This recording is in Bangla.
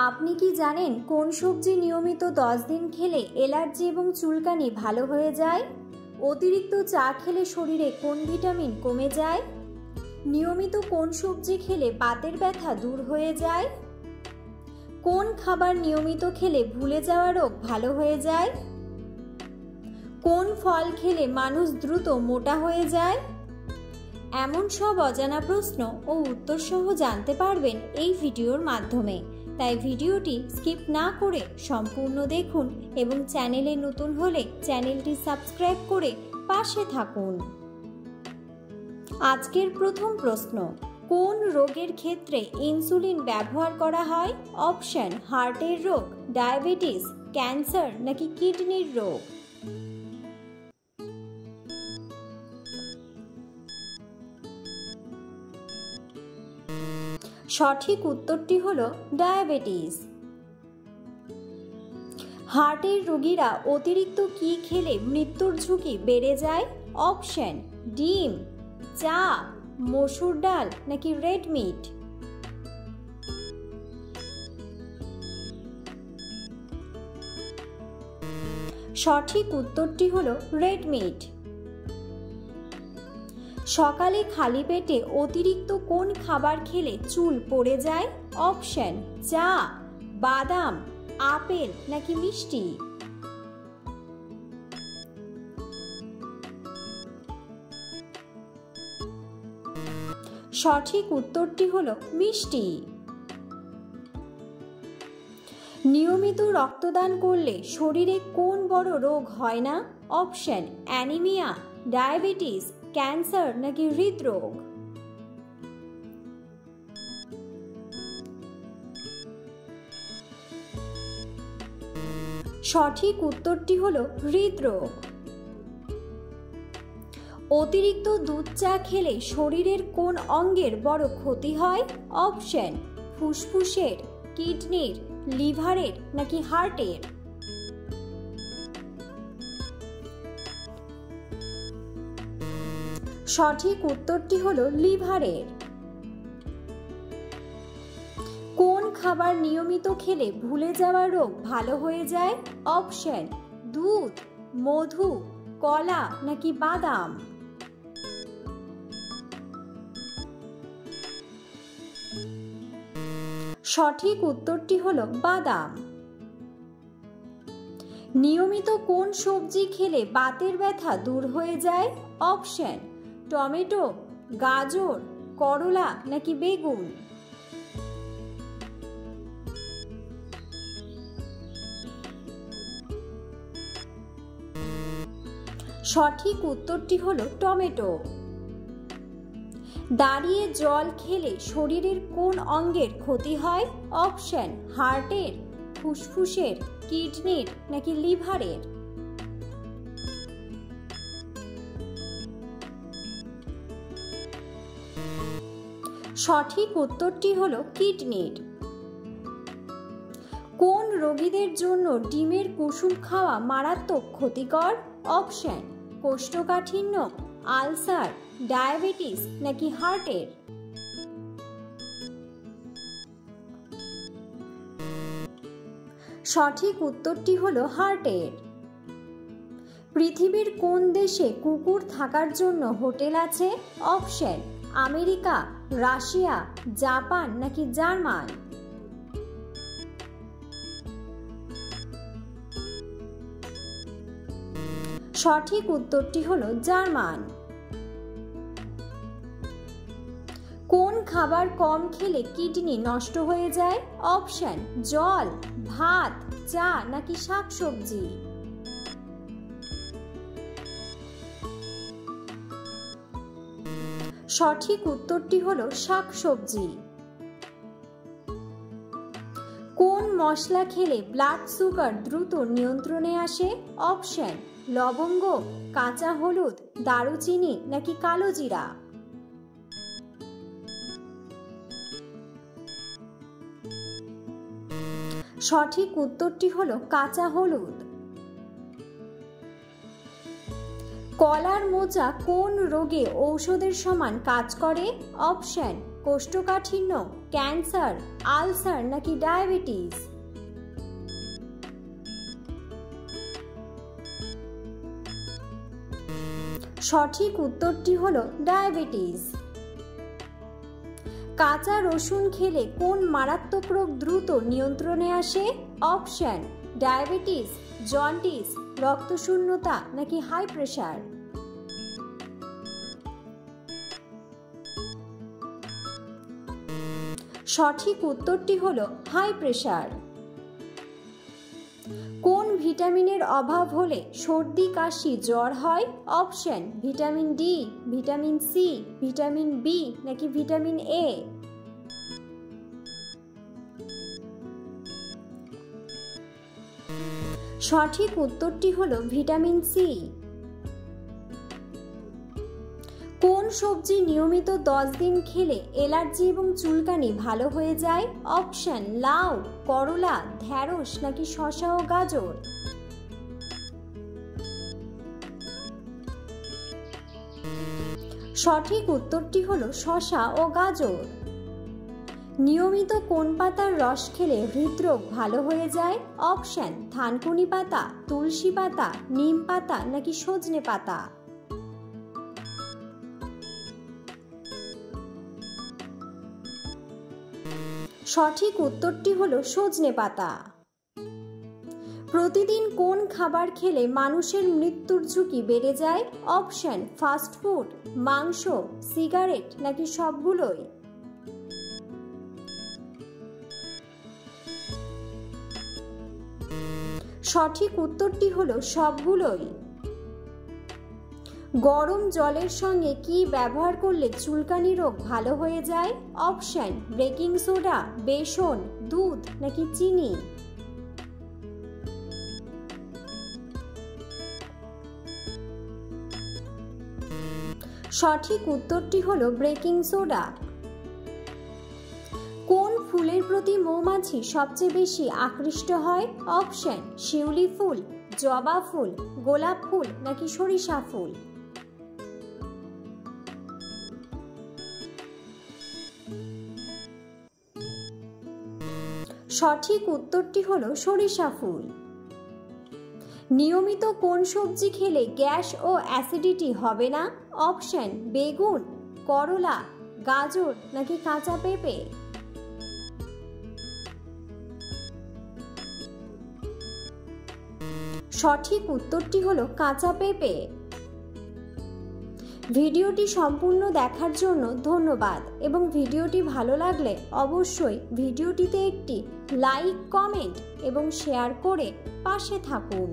আপনি কি জানেন কোন সবজি নিয়মিত 10 দিন খেলে অ্যালার্জি এবং চুলকানি ভালো হয়ে যায়? অতিরিক্ত চা খেলে শরীরে কোন ভিটামিন কমে যায়? নিয়মিত কোন সবজি খেলে বাতের ব্যথা দূর হয়ে যায়? কোন খাবার নিয়মিত খেলে ভুলে যাওয়া রোগ ভালো হয়ে যায়? কোন ফল খেলে মানুষ দ্রুত মোটা হয়ে যায়? এমন সব অজানা প্রশ্ন ও উত্তর সহ জানতে পারবেন এই ভিডিওর মাধ্যমে। তাই ভিডিওটি স্কিপ না করে সম্পূর্ণ দেখুন এবং চ্যানেলে নতুন হলে চ্যানেলটি সাবস্ক্রাইব করে পাশে থাকুন। আজকের প্রথম প্রশ্ন, কোন রোগের ক্ষেত্রে ইনসুলিন ব্যবহার করা হয়? অপশন: হার্টের রোগ, ডায়াবেটিস, ক্যান্সার নাকি কিডনির রোগ? সঠিক উত্তরটি হলো ডায়াবেটিস। হার্টের রোগীরা অতিরিক্ত কি খেলে মৃত্যুর ঝুঁকি বেড়ে যায়? অপশন: ডিম, চা, মসুর ডাল নাকি রেড মিট? সঠিক উত্তরটি হলো রেড মিট। সকালে খালি পেটে অতিরিক্ত কোন খাবার খেলে চুল পড়ে যায়? অপশন: চা, বাদাম, আপেল নাকি মিষ্টি? সঠিক উত্তরটি হলো মিষ্টি। নিয়মিত রক্তদান করলে শরীরে কোন বড় রোগ হয় না? অপশন: অ্যানিমিয়া, ডায়াবেটিস, ক্যান্সার নাকি হৃদরোগ? সঠিক উত্তরটি হলো হৃদরোগ। অতিরিক্ত দুধ চা খেলে শরীরের কোন অঙ্গের বড় ক্ষতি হয়? অপশন: ফুসফুসের, কিডনির, লিভারের নাকি হার্টের? সঠিক উত্তরটি হলো লিভারের। কোন খাবার নিয়মিত খেলে ভুলে যাওয়া রোগ ভালো হয়ে যায়? অপশন: দুধ, মধু, কলা নাকি বাদাম? সঠিক উত্তরটি হলো বাদাম। নিয়মিত কোন সবজি খেলে বাতের ব্যথা দূর হয়ে যায়? অপশন: টমেটো, গাজর, করলা নাকি বেগুন? সঠিক উত্তরটি হলো টমেটো। দাঁড়িয়ে জল খেলে শরীরের কোন অঙ্গের ক্ষতি হয়? অপশন: হার্টের, ফুসফুসের, কিডনির নাকি লিভারের? সঠিক উত্তরটি হলো কিডনির। কোন রোগীদের জন্য ডিমের কুসুম খাওয়া মারাত্মক ক্ষতিকর? অপশন: কোষ্ঠকাঠিন্য, আলসার, ডায়াবেটিস নাকি হার্টের? সঠিক উত্তরটি হলো হার্টের। পৃথিবীর কোন দেশে কুকুর থাকার জন্য হোটেল আছে? অপশন: আমেরিকা, রাশিয়া, জাপান নাকি জার্মান? সঠিক উত্তরটি হলো জার্মান। কোন খাবার কম খেলে কিডনি নষ্ট হয়ে যায়? অপশন: জল, ভাত, চা নাকি শাকসবজি? সঠিক উত্তরটি হলো শাকসবজি। কোন মশলা খেলে ব্লাড সুগার দ্রুত নিয়ন্ত্রণে আসে? অপশন: লবঙ্গ, কাঁচা হলুদ, দারুচিনি নাকি কালো জিরা? সঠিক উত্তরটি হলো কাঁচা হলুদ। কলার মোচা কোন রোগে ঔষধের সমান কাজ করে? অপশন: কোষ্ঠকাঠিন্য, ক্যান্সার, আলসার নাকি ডায়াবেটিস? সঠিক উত্তরটি হলো ডায়াবেটিস। কাঁচা রসুন খেলে কোন মারাত্মক রোগ দ্রুত নিয়ন্ত্রণে আসে? অপশন: ডায়াবেটিস, জন্ডিস, রক্তশূন্যতা নাকি হাই প্রেশার? সঠিক উত্তরটি হলো হাই প্রেশার। কোন ভিটামিনের অভাব হলে সর্দি, কাশি, জ্বর হয়? Option: vitamin D, vitamin C, vitamin B নাকি ভিটামিন এ? সঠিক উত্তরটি হলো ভিটামিন সি। কোন সবজি নিয়মিত 10 দিন খেলে অ্যালার্জি এবং চুলকানি ভালো হয়ে যায়? অপশন: লাউ, করলা, ঢ্যাঁড়স নাকি শসা ও গাজর? সঠিক উত্তরটি হলো শসা ও গাজর। নিয়মিত কোন পাতার রস খেলে হৃদরোগ ভালো হয়ে যায়? অপশন: থানকুনি পাতা, তুলসী পাতা, নিম পাতা নাকি সজনে পাতা? সঠিক উত্তরটি হলো সজনে পাতা। প্রতিদিন কোন খাবার খেলে মানুষের মৃত্যুর ঝুঁকি বেড়ে যায়? অপশন: ফাস্ট ফুড, মাংস, সিগারেট নাকি সবগুলোই? সঠিক উত্তরটি হলো সবগুলোই। গরম জলের সঙ্গে কি ব্যবহার করলে চুলকানি রোগ ভালো হয়ে যায়? অপশন: বেকিং সোডা, বেসন, দুধ নাকি চিনি? সঠিক উত্তরটি হলো বেকিং সোডা। কোন ফুলের প্রতি মৌমাছি সবচেয়ে বেশি আকৃষ্ট হয়? অপশন: শিউলি ফুল, জবা ফুল, গোলাপ ফুল নাকি সরিষা ফুল? সঠিক উত্তরটি হলো সরিষা ফুল। নিয়মিত কোন সবজি খেলে গ্যাস ও অ্যাসিডিটি হবে না? অপশন: বেগুন, করলা, গাজর নাকি কাঁচা পেঁপে? সঠিক উত্তরটি হলো কাঁচা পেঁপে। ভিডিওটি সম্পূর্ণ দেখার জন্য ধন্যবাদ এবং ভিডিওটি ভালো লাগলে অবশ্যই ভিডিওটিতে একটি লাইক, কমেন্ট এবং শেয়ার করে পাশে থাকুন।